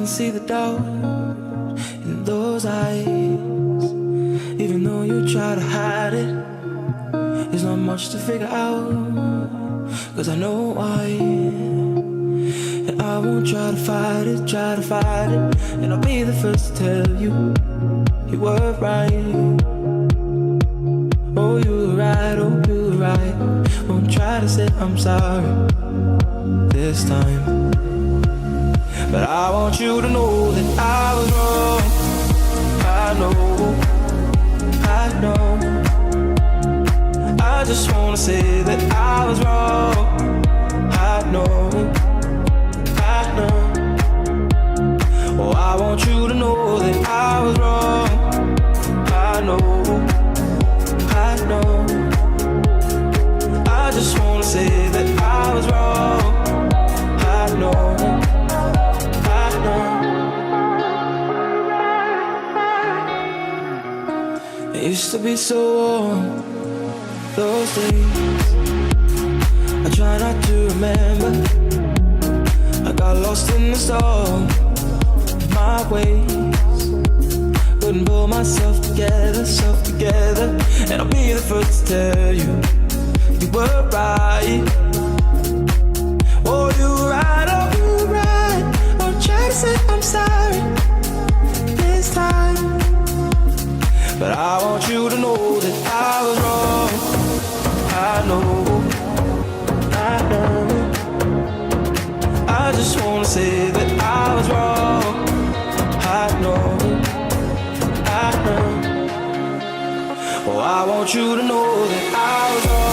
can see the doubt in those eyes. Even though you try to hide it, there's not much to figure out. Cause I know why. And I won't try to fight it, and I'll be the first to tell you, you were right. Oh, you were right, oh, you were right. Won't try to say I'm sorry this time, but I want you to know that I was wrong. I know I just wanna say that I was wrong. I know oh, I want you to know that I was wrong. I know I just wanna say that I was wrong. I know it used to be so warm, those days. I try not to remember. I got lost in the storm, my ways. Couldn't pull myself together, and I'll be the first to tell you, you were right. Oh, you were right, oh, you were right. I'll try to say I'm sorry this time, but I want you to know that I was wrong. I know I just wanna say that I was wrong. I know oh, I want you to know that I was wrong.